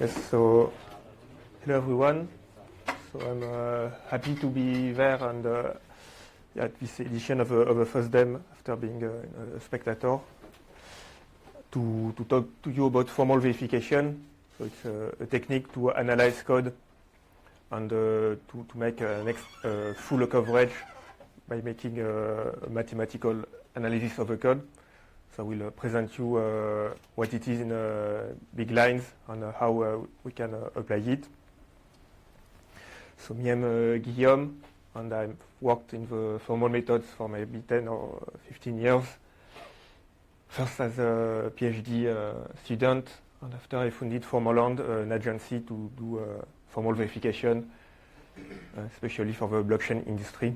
Yes, so hello everyone. So I'm happy to be there and at this edition of the first DEM after being a spectator to talk to you about formal verification. So it's a technique to analyze code and to make next full coverage by making a mathematical analysis of the code. So I will present you what it is in big lines and how we can apply it. So me, I'm Guillaume, and I've worked in the formal methods for maybe 10 or 15 years. First as a PhD student, and after I founded Formalland, an agency to do formal verification, especially for the blockchain industry.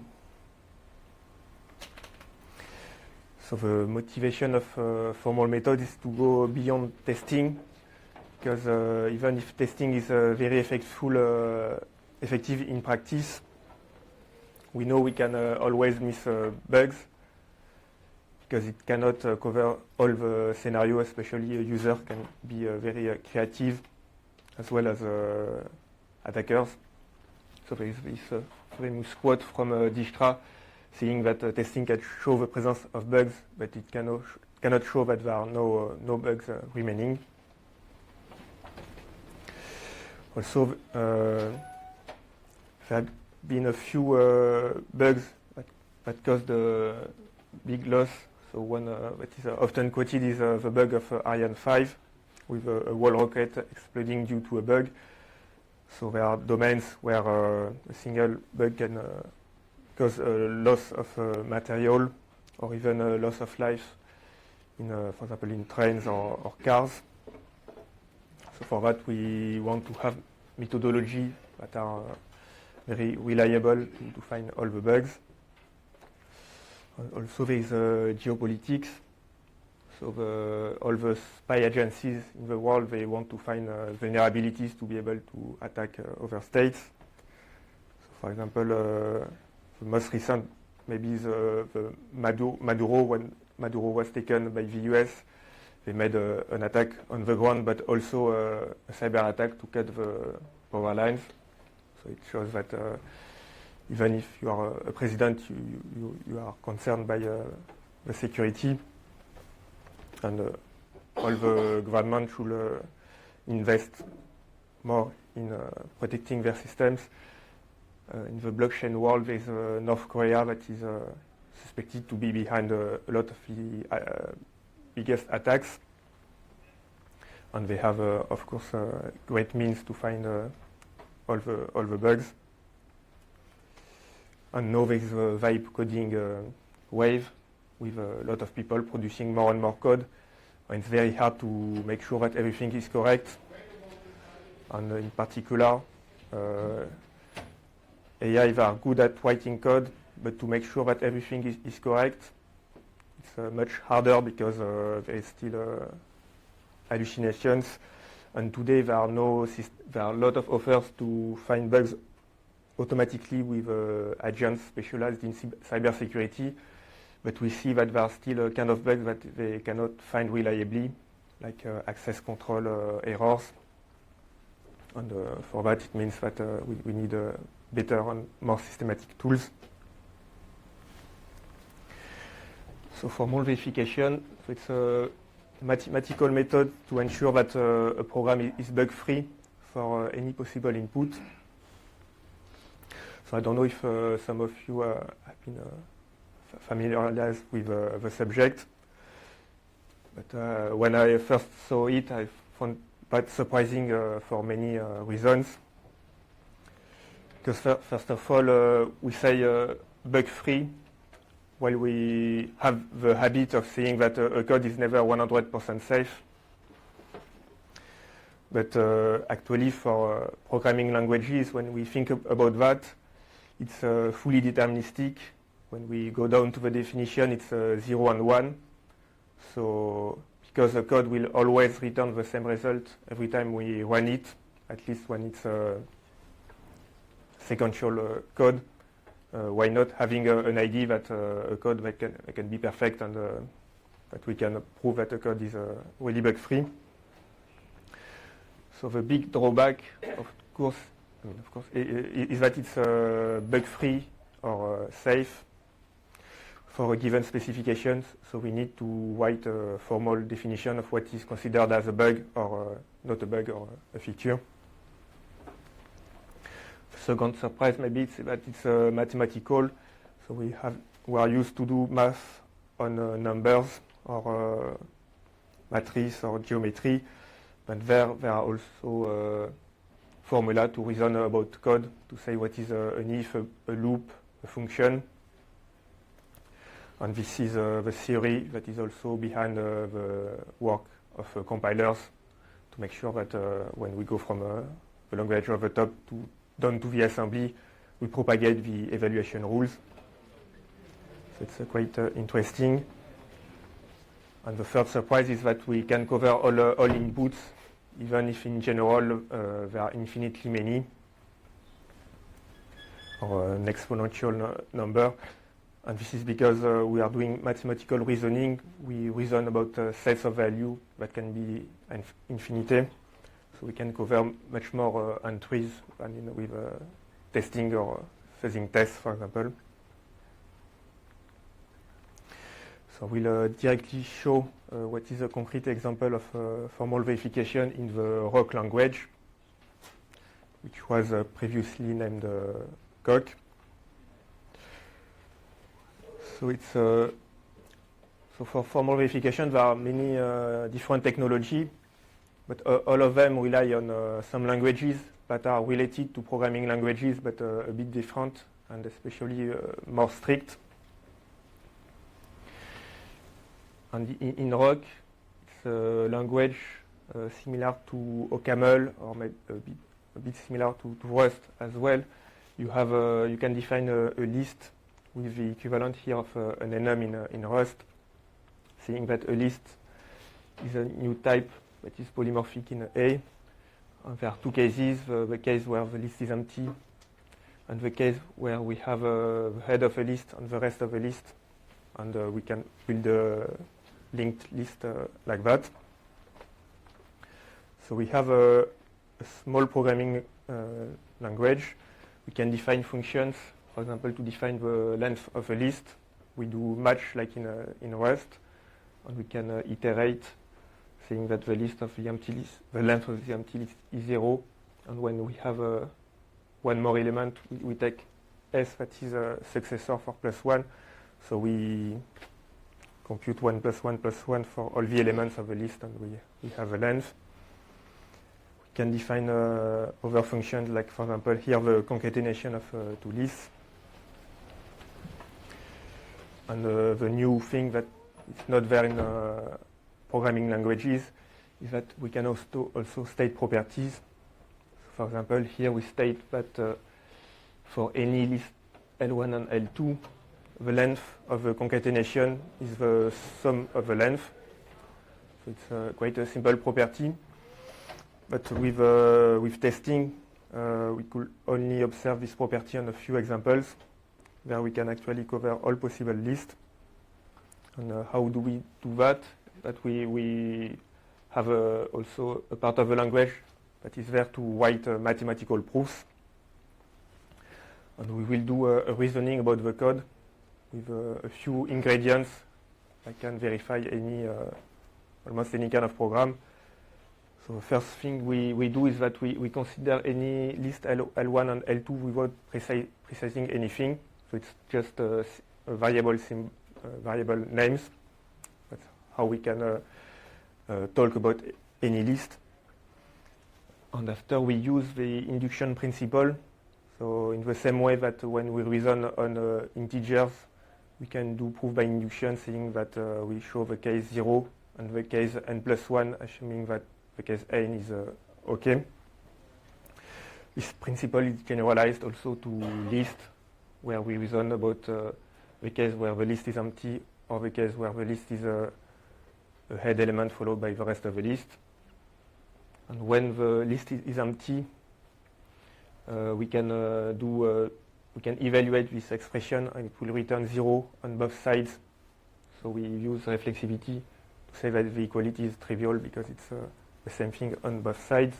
So the motivation of formal method is to go beyond testing, because even if testing is very effective in practice, we know we can always miss bugs, because it cannot cover all the scenarios, especially a user can be very creative, as well as attackers. So there is this famous quote from Dijkstra, saying that testing can show the presence of bugs, but it cannot show that there are no bugs remaining. Also, there have been a few bugs that caused a big loss. So one that is often quoted is the bug of Ariane 5, with a wall rocket exploding due to a bug. So there are domains where a single bug can cause a loss of material or even a loss of life, for example, in trains or cars. So for that, we want to have methodology that are very reliable to find all the bugs. Also, there is geopolitics. So all the spy agencies in the world, they want to find vulnerabilities to be able to attack other states. So for example, the most recent maybe is the Maduro. When Maduro was taken by the US, they made an attack on the ground, but also a cyber attack to cut the power lines. So it shows that even if you are a president, you are concerned by the security, and all the government should invest more in protecting their systems. In the blockchain world, there is North Korea that is suspected to be behind a lot of the biggest attacks. And they have, of course, great means to find all the bugs. And now there is a vibe coding wave with a lot of people producing more and more code. And it's very hard to make sure that everything is correct. And in particular, AI are good at writing code, but to make sure that everything is correct, it's much harder because there is still hallucinations. And today there are a lot of offers to find bugs automatically with agents specialized in cybersecurity, but we see that there are still kind of bugs that they cannot find reliably, like access control errors. And for that, it means that we need better and more systematic tools. So formal verification, so it's a mathematical method to ensure that a program is bug-free for any possible input. So I don't know if some of you have been familiarized with the subject, but when I first saw it, I found that surprising for many reasons. Because first of all, we say bug-free, while we have the habit of saying that a code is never 100% safe. But actually, for programming languages, when we think about that, it's fully deterministic. When we go down to the definition, it's 0 and 1. So because the code will always return the same result every time we run it, at least when it's sequential code, why not having an idea that a code that can be perfect and that we can prove that the code is really bug-free. So the big drawback, of course, is that it's bug-free or safe for a given specification. So we need to write a formal definition of what is considered as a bug or not a bug or a feature. The second surprise maybe is that it's mathematical. So we are used to do math on numbers or matrice or geometry, but there are also formula to reason about code, to say what is an if, a loop, a function. And this is the theory that is also behind the work of compilers, to make sure that when we go from the language of the top down to the assembly, we propagate the evaluation rules. So it's quite interesting. And the third surprise is that we can cover all inputs, even if in general there are infinitely many, or an exponential number. And this is because we are doing mathematical reasoning. We reason about sets of value that can be infinite. So we can cover much more entries than with testing or phasing tests, for example. So we'll directly show what is a concrete example of formal verification in the Roc language, which was previously named Coq. So it's so for formal verification there are many different technologies, but all of them rely on some languages that are related to programming languages, but a bit different and especially more strict. And in Roc, it's a language similar to OCaml, or maybe a bit similar to Rust as well. You can define a list with the equivalent here of an enum in Rust, saying that a list is a new type that is polymorphic in A. And there are two cases: the case where the list is empty, and the case where we have the head of a list and the rest of a list, and we can build a linked list like that. So we have a small programming language. We can define functions, for example, to define the length of a list. We do match like in Rust, and we can iterate, saying that the list of the empty list, the length of the empty list is 0, and when we have one more element, we take S, that is a successor for +1. So we compute 1 + 1 + 1 for all the elements of the list, and we have a length. We can define other functions, like for example here the concatenation of two lists. And the new thing that is not there in programming languages is that we can also state properties. So for example, here we state that for any list L1 and L2, the length of the concatenation is the sum of the length. So it's quite a simple property. But with testing, we could only observe this property on a few examples. There we can actually cover all possible lists. And how do we do that? That we have also a part of the language that is there to write mathematical proofs. And we will do a reasoning about the code with a few ingredients that can verify almost any kind of program. So the first thing we do is that we consider any list L1 and L2 without precising anything. So it's just variable names. That's how we can talk about any list. And after we use the induction principle. So in the same way that when we reason on integers, we can do proof by induction, saying that we show the case 0 and the case n+1, assuming that the case n is okay. This principle is generalized also to list, where we reason about the case where the list is empty, or the case where the list is a head element followed by the rest of the list. And when the list is empty, we can evaluate this expression, and it will return 0 on both sides. So we use reflexivity to say that the equality is trivial because it's the same thing on both sides.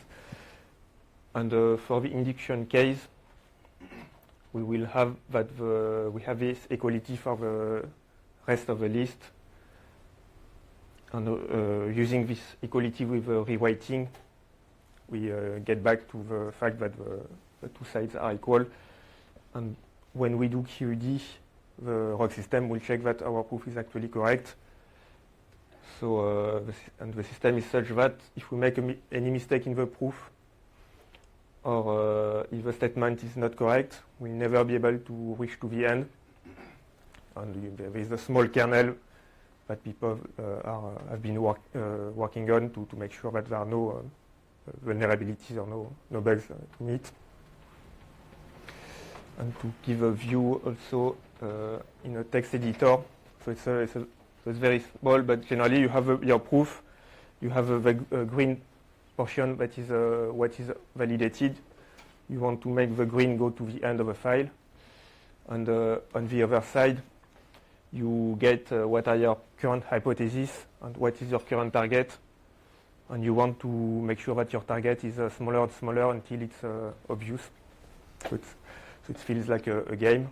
And for the induction case, we will have that we have this equality for the rest of the list. And using this equality with rewriting, we get back to the fact that the two sides are equal. And when we do QED, the ROC system will check that our proof is actually correct. So, and the system is such that if we make any mistake in the proof, or if the statement is not correct, we'll never be able to reach to the end. And there is a small kernel that people have been working on to make sure that there are no vulnerabilities or no bugs in it. And to give a view also in a text editor. So it's very small, but generally you have your proof. You have the green portion that is what is validated. You want to make the green go to the end of a file. And on the other side, you get what are your current hypotheses and what is your current target. And you want to make sure that your target is smaller and smaller until it's obvious. So it feels like a game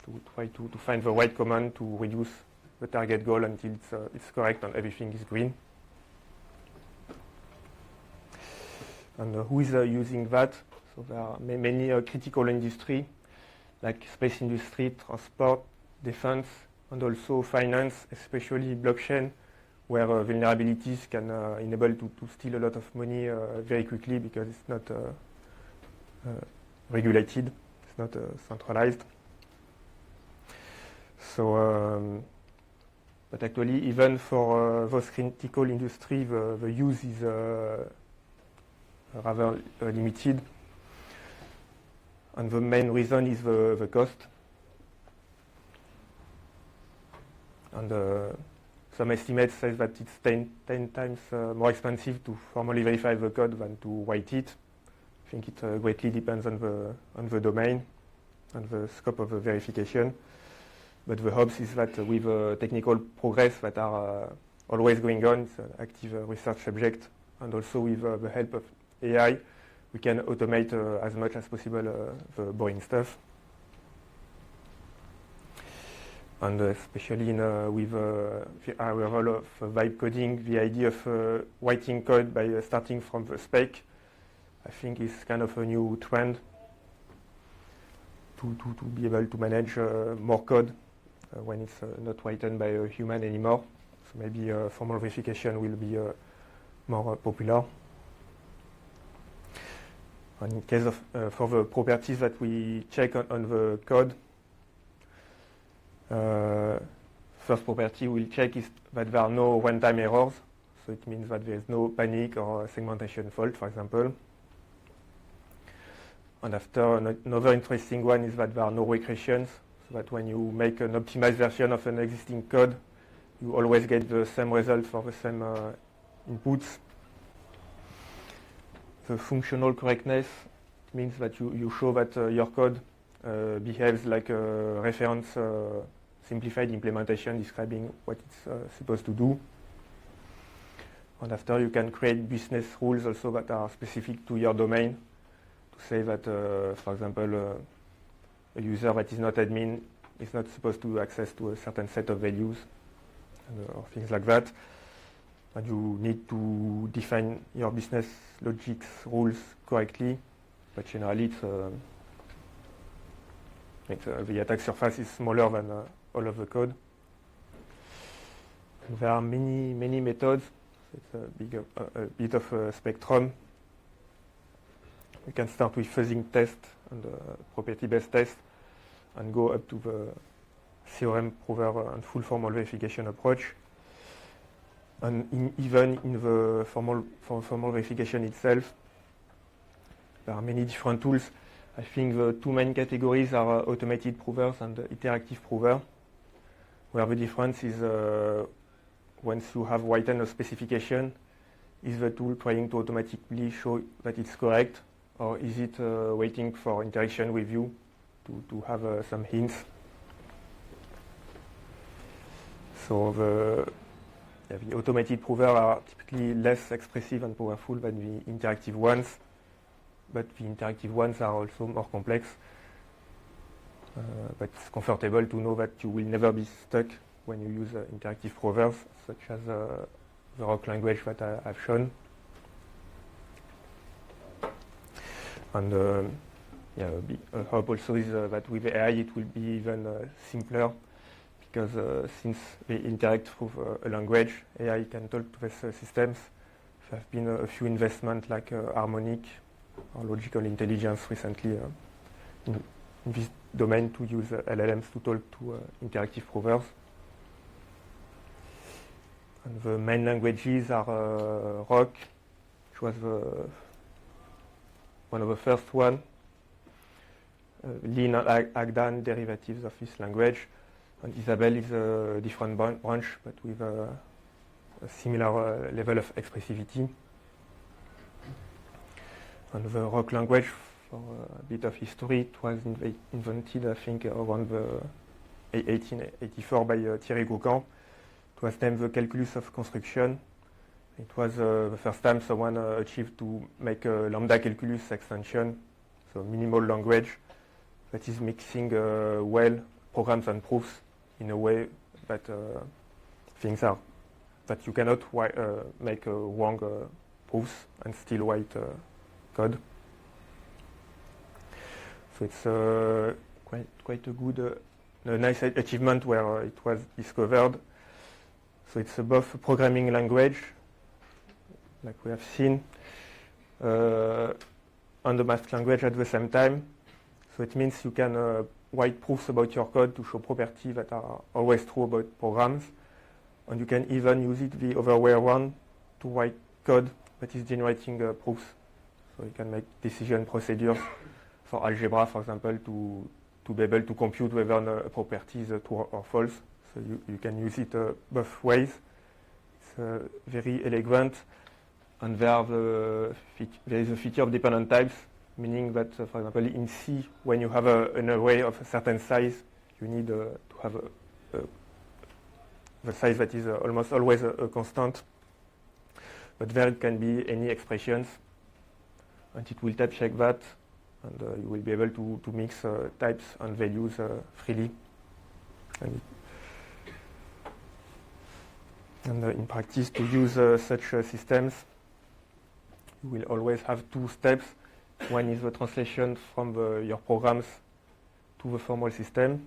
to try to find the right command to reduce the target goal until it's correct and everything is green. And who is using that? So there are many critical industry, like space industry, transport, defense, and also finance, especially blockchain, where vulnerabilities can enable to steal a lot of money very quickly because it's not regulated, it's not centralized. So, but actually, even for those critical industry, the use is rather limited. And the main reason is the cost. And some estimates say that it's 10 times more expensive to formally verify the code than to write it. I think it greatly depends on the domain and the scope of the verification. But the hopes is that with technical progress that are always going on, it's an active research subject, and also with the help of AI, we can automate as much as possible the boring stuff. And especially with the arrival of vibe coding, the idea of writing code by starting from the spec, I think is kind of a new trend to be able to manage more code when it's not written by a human anymore. So maybe formal verification will be more popular. And in case of for the properties that we check on the code, first property we'll check is that there are no runtime errors. So it means that there is no panic or segmentation fault, for example. And after, another interesting one is that there are no regressions. So that when you make an optimized version of an existing code, you always get the same result for the same inputs. The functional correctness means that you show that your code behaves like a reference simplified implementation describing what it's supposed to do. And after, you can create business rules also that are specific to your domain to say that, for example, a user that is not admin is not supposed to access to a certain set of values or things like that. And you need to define your business logics rules correctly, but generally the attack surface is smaller than all of the code. And there are many methods. It's a bit of a spectrum. We can start with fuzzing test and property-based test and go up to the theorem prover and full formal verification approach. And even in the formal verification itself, there are many different tools. I think the two main categories are automated provers and interactive prover, where the difference is once you have written a specification, is the tool trying to automatically show that it's correct, or is it waiting for interaction with you to have some hints? So The automated provers are typically less expressive and powerful than the interactive ones, but the interactive ones are also more complex. But it's comfortable to know that you will never be stuck when you use interactive provers, such as the Roc language that I've shown. And hope also is that with AI it will be even simpler, because since they interact through a language, AI can talk to these systems. There have been a few investments like Harmonic or Logical Intelligence recently in this domain to use LLMs to talk to interactive provers. And the main languages are Roc, which was one of the first one, Lean and Agdan derivatives of this language, and Isabelle is a different branch, but with a similar level of expressivity. And the Roc language, for a bit of history, it was invented, I think, around 1884 by Thierry Gauquin. It was named the calculus of construction. It was the first time someone achieved to make a lambda calculus extension, so minimal language that is mixing well programs and proofs in a way that things are that you cannot make wrong proofs and still write code. So it's quite a good, a nice achievement where it was discovered. So it's both a programming language, like we have seen, and a math language at the same time. So it means you can write proofs about your code to show properties that are always true about programs. And you can even use it the other way around to write code that is generating proofs. So you can make decision procedures for algebra, for example, to be able to compute whether a property is true or false. So you can use it both ways. It's very elegant. And there is a feature of dependent types, meaning that, for example, in C, when you have an array of a certain size, you need to have the size that is almost always a constant. But there it can be any expressions, and it will type check that, and you will be able to mix types and values freely. And in practice, to use such systems, you will always have two steps. One is the translation from your programs to the formal system.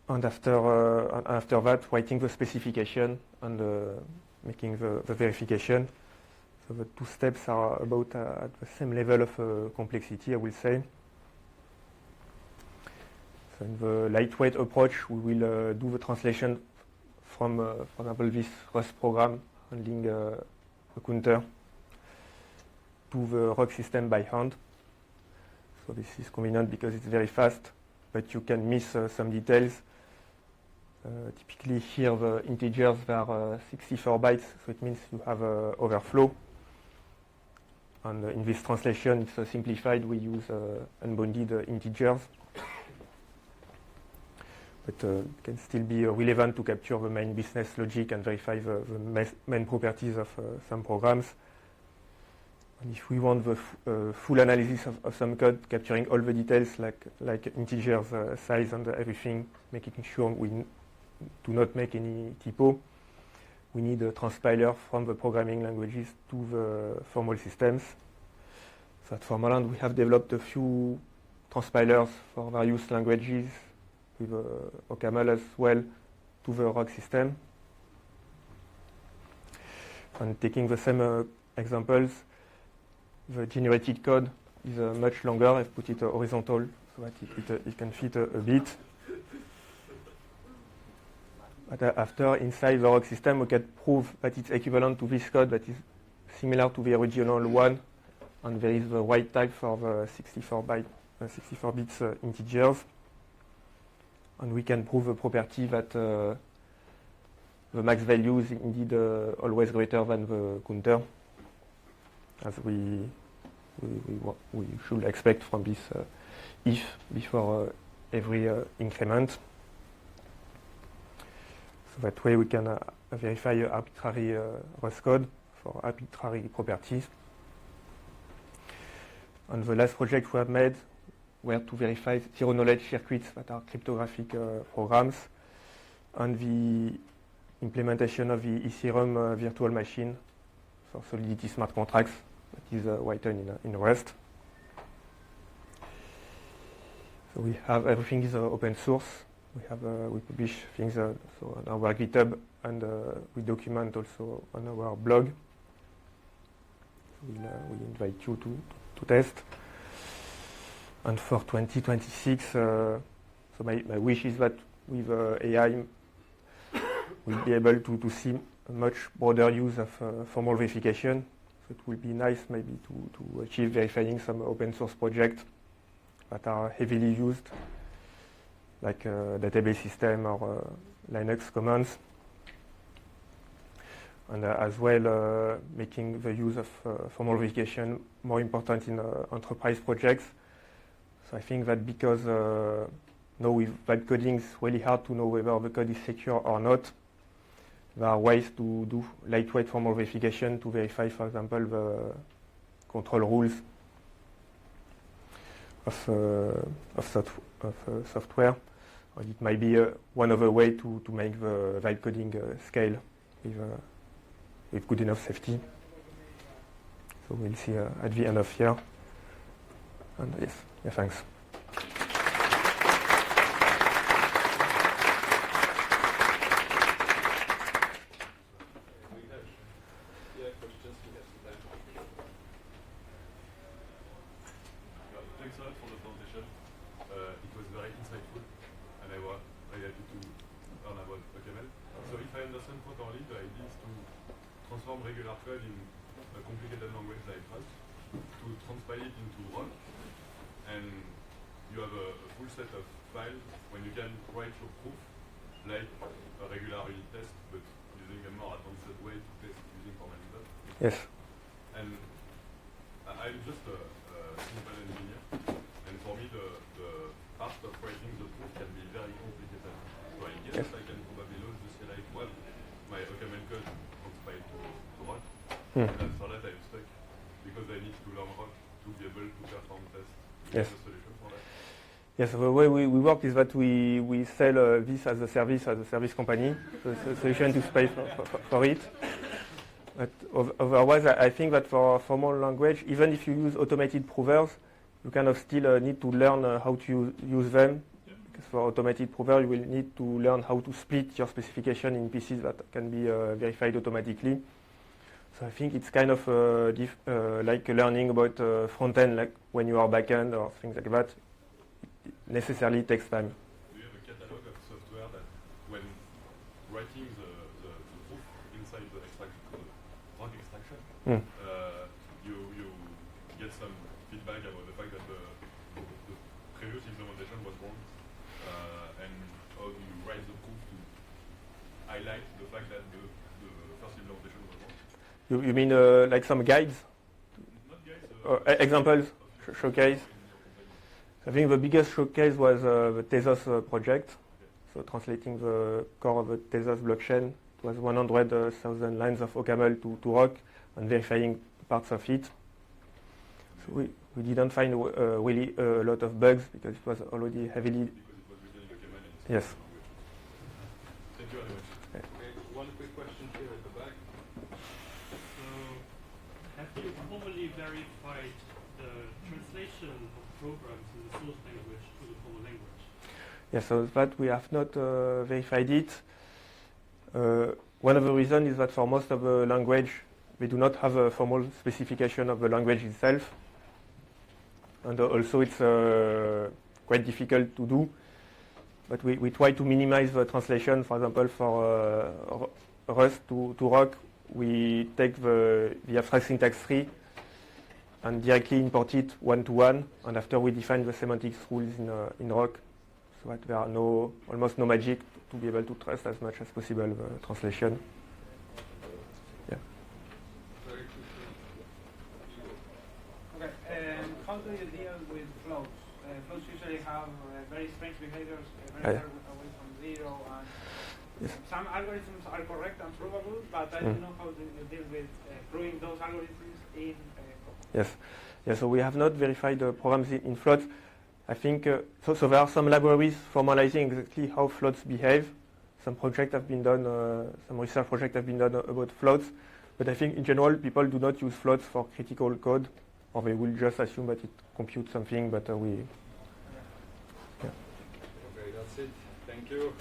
And after that, writing the specification and making the verification. So the two steps are about at the same level of complexity, I will say. So in the lightweight approach, we will do the translation from, for example, this Rust program handling a counter to the Roc system by hand. So this is convenient because it's very fast, but you can miss some details. Typically here the integers are 64 bytes, so it means you have overflow. And in this translation, it's simplified. We use unbounded integers. But it can still be relevant to capture the main business logic and verify the main properties of some programs. And if we want the full analysis of some code, capturing all the details like integers, size and everything, making sure we do not make any typo, we need a transpiler from the programming languages to the formal systems. So at Formaland we have developed a few transpilers for various languages with OCaml as well to the Roc system. And taking the same examples, the generated code is much longer. I've put it horizontal so that it can fit a bit. But after, inside the Roc system, we can prove that it's equivalent to this code that is similar to the original one, and there is the write type for the 64 bits integers. And we can prove the property that the max value is indeed always greater than the counter, as we should expect from this if before every increment. So that way we can verify arbitrary Rust code for arbitrary properties. And the last project we have made were to verify zero-knowledge circuits that are cryptographic programs, and the implementation of the Ethereum virtual machine for Solidity smart contracts that is written in Rust. So we have everything is open source. We publish things so on our GitHub, and we document also on our blog. We invite you to test. And for 2026, so my wish is that with AI, we'll be able to see a much broader use of formal verification. So it will be nice maybe to achieve verifying some open source projects that are heavily used, like database system or Linux commands. And as well making the use of formal verification more important in enterprise projects. So I think that because now with vibe coding, it's really hard to know whether the code is secure or not. There are ways to do lightweight formal verification to verify, for example, the control rules of software. Or it might be one other way to make the vibe coding scale with good enough safety. So we'll see at the end of year. And yes, yeah, thanks. Thanks a lot for the presentation. It was very insightful, and I was very happy to learn about OCaml. So if I understand properly, the idea is to transform regular code in a complicated language like Rust, to transpile it into Rock, and you have a full set of files when you can write your proof like a regular unit test, but using a more advanced way to test using formalism. Yes. And I'm just a simple engineer, and for me the part of writing the proof can be very complicated. So I guess I can probably load the CLI well, my OCaml code transpiled to Rock, and after that I'm stuck because I need to learn Rock to be able to perform tests. Yes. A solution for that? Yes, the way we work is that we sell this as a service company, so it's a solution to pay for it. But otherwise, I think that for formal language, even if you use automated provers, you kind of still need to learn how to use them. Yeah. Because for automated prover, you will need to learn how to split your specification in pieces that can be verified automatically. So I think it's kind of like learning about front-end, like when you are back-end or things like that. It necessarily takes time. Do you have a catalog of software that when writing the proof inside the Rock extraction, you get some feedback about the fact that the previous implementation was wrong, and how do you write the proof to highlight the fact that the first implementation was wrong? You mean like some guides? Not guides. Examples, showcase. I think the biggest showcase was the Tezos project. So translating the core of the Tezos blockchain. It was 100,000 lines of OCaml to Rock and verifying parts of it. So we didn't find really a lot of bugs because it was already heavily. Yes. Thank you very much. Okay, one quick question here at the back. So, have you formally verified the translation of programs in the source language to the formal language? Yes, so that we have not verified it. One of the reasons is that for most of the language, we do not have a formal specification of the language itself. And also it's quite difficult to do. But we try to minimize the translation. For example, for Rust to Rock, we take the abstract syntax tree and directly import it one-to-one. And after we define the semantics rules in Rock, so that there are almost no magic to be able to trust as much as possible the translation. Yeah. Very quickly. Okay, how do you deal with floats? Floats usually have very strange behaviors, very far away from zero, Yes. some algorithms are correct and provable, but I don't know how to deal with proving those algorithms in Yes. Yeah, so we have not verified the programs in floats. I think so there are some libraries formalizing exactly how floats behave. Some projects have been done, some research projects have been done about floats, but I think in general people do not use floats for critical code, or they will just assume that it computes something, but we... Okay, that's it. Thank you.